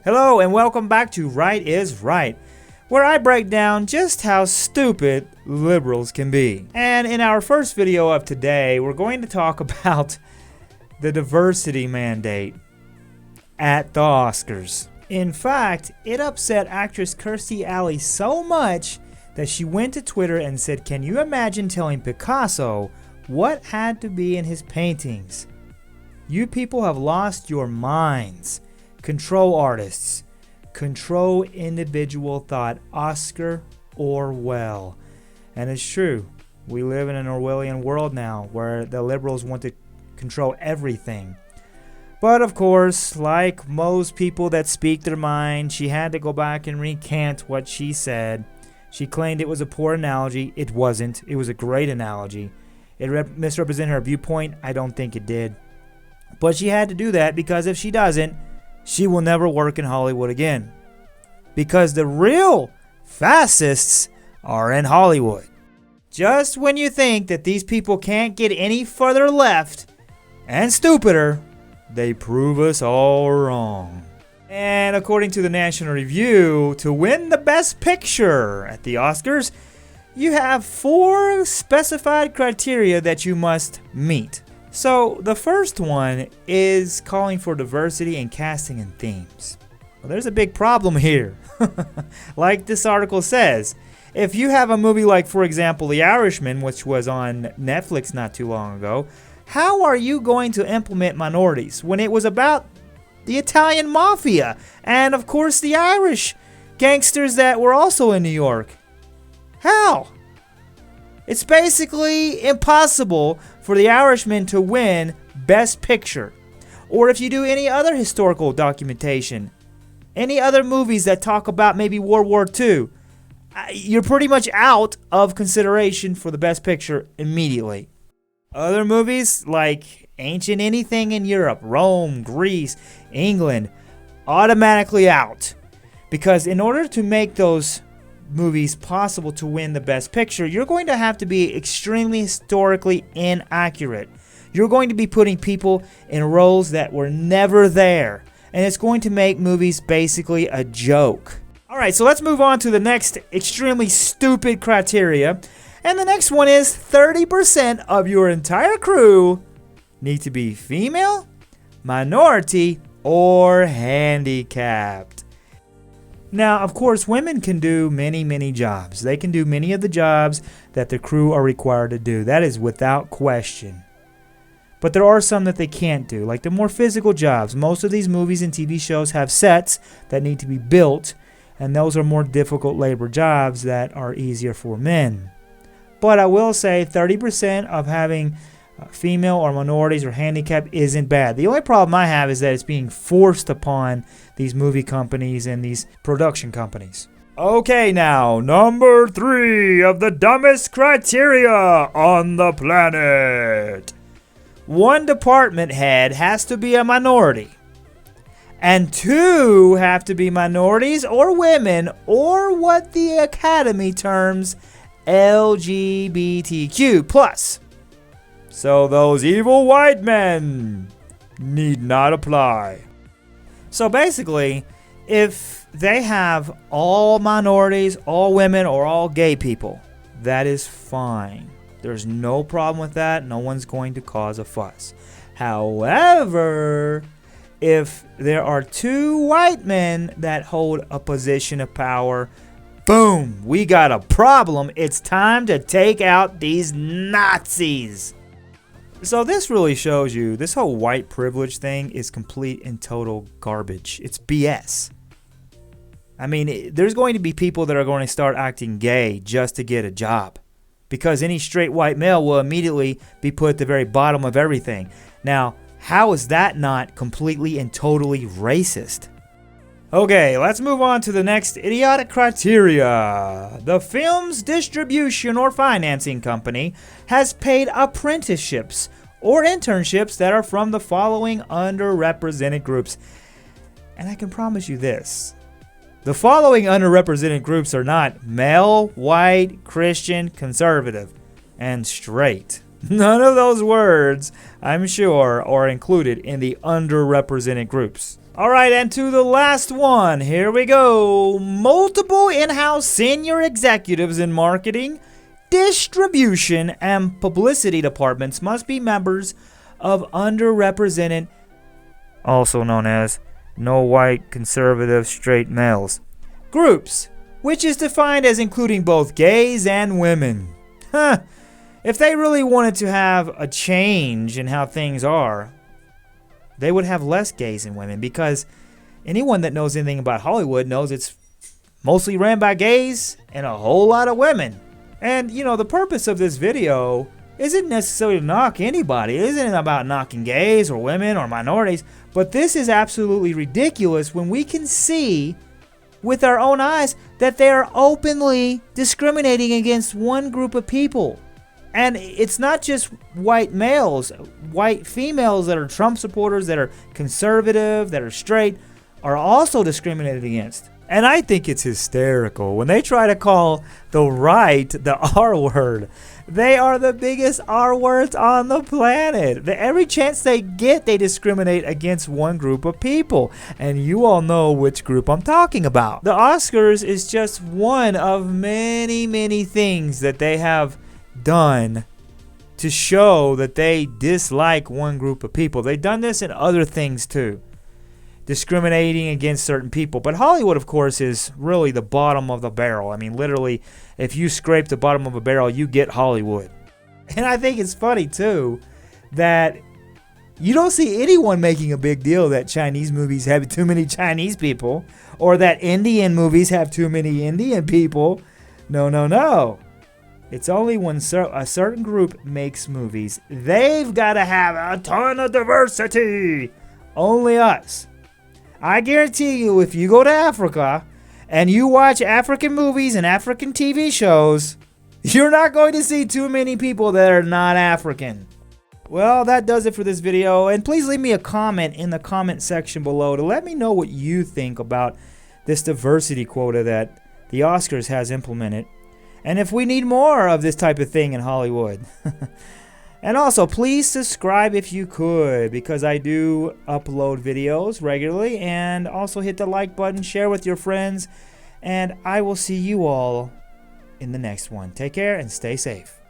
Hello and welcome back to Right is Right, where I break down just how stupid liberals can be. And in our first video of today, we're going to talk about the diversity mandate at the Oscars. In fact, it upset actress Kirstie Alley so much that she went to Twitter and said, "Can you imagine telling Picasso what had to be in his paintings? You people have lost your minds. Control artists. Control individual thought. Oscar Orwell." And it's true. We live in an Orwellian world now where the liberals want to control everything. But of course, like most people that speak their mind, she had to go back and recant what she said. She claimed it was a poor analogy. It wasn't. It was a great analogy. It misrepresented her viewpoint. I don't think it did. But she had to do that because if she doesn't, she will never work in Hollywood again. Because the real fascists are in Hollywood. Just when you think that these people can't get any further left and stupider, they prove us all wrong. And according to the National Review, to win the Best Picture at the Oscars, you have 4 specified criteria that you must meet. So the first one is calling for diversity in casting and themes. Well, there's a big problem here. Like this article says, if you have a movie like, for example, The Irishman, which was on Netflix not too long ago, how are you going to implement minorities when it was about the Italian mafia and, of course, the Irish gangsters that were also in New York? How? It's basically impossible for The Irishman to win Best Picture. Or if you do any other historical documentation, any other movies that talk about maybe World War II, you're pretty much out of consideration for the Best Picture immediately. Other movies like Ancient Anything in Europe, Rome, Greece, England, automatically out. Because in order to make those movies possible to win the Best Picture, you're going to have to be extremely historically inaccurate. You're going to be putting people in roles that were never there. And it's going to make movies basically a joke. Alright, so let's move on to the next extremely stupid criteria. And the next one is 30% of your entire crew need to be female, minority, or handicapped. Now, of course, women can do many jobs. They can do many of the jobs that the crew are required to do. That is without question. But there are some that they can't do, like the more physical jobs. Most of these movies and TV shows have sets that need to be built, and those are more difficult labor jobs that are easier for men. But I will say 30% of having female or minorities or handicapped isn't bad. The only problem I have is that it's being forced upon these movie companies and these production companies. Okay, now, number 3 of the dumbest criteria on the planet. 1 department head has to be a minority. And 2 have to be minorities or women or what the Academy terms LGBTQ+. So those evil white men need not apply. So basically, if they have all minorities, all women, or all gay people, that is fine. There's no problem with that. No one's going to cause a fuss. However, if there are 2 white men that hold a position of power, boom, we got a problem. It's time to take out these Nazis. So this really shows you this whole white privilege thing is complete and total garbage. It's BS. I mean, there's going to be people that are going to start acting gay just to get a job. Because any straight white male will immediately be put at the very bottom of everything. Now, how is that not completely and totally racist? Okay, let's move on to the next idiotic criteria. The film's distribution or financing company has paid apprenticeships or internships that are from the following underrepresented groups. And I can promise you this. The following underrepresented groups are not male, white, Christian, conservative, and straight. None of those words, I'm sure, are included in the underrepresented groups. Alright, and to the last one. Here we go. Multiple in-house senior executives in marketing, distribution, and publicity departments must be members of underrepresented, also known as no white conservative straight males, groups, which is defined as including both gays and women. Huh. If they really wanted to have a change in how things are, they would have less gays and women, because anyone that knows anything about Hollywood knows it's mostly ran by gays and a whole lot of women. And, you know, the purpose of this video isn't necessarily to knock anybody. It isn't about knocking gays or women or minorities, but this is absolutely ridiculous when we can see with our own eyes that they are openly discriminating against one group of people. And it's not just white males. White females that are Trump supporters, that are conservative, that are straight, are also discriminated against. And I think it's hysterical when they try to call the right the R word. They are the biggest R words on the planet. Every chance they get, they discriminate against one group of people. And you all know which group I'm talking about. The Oscars is just one of many, many things that they have done to show that they dislike one group of people. They've done this in other things too, discriminating against certain people. But Hollywood, of course, is really the bottom of the barrel. I mean, literally, if you scrape the bottom of a barrel, you get Hollywood. And I think it's funny too that you don't see anyone making a big deal that Chinese movies have too many Chinese people, or that Indian movies have too many Indian people. No, no, no. It's only when a certain group makes movies, they've got to have a ton of diversity. Only us. I guarantee you, if you go to Africa and you watch African movies and African TV shows, you're not going to see too many people that are not African. Well, that does it for this video. And please leave me a comment in the comment section below to let me know what you think about this diversity quota that the Oscars has implemented. And if we need more of this type of thing in Hollywood. And also, please subscribe if you could, because I do upload videos regularly. And also hit the like button, share with your friends. And I will see you all in the next one. Take care and stay safe.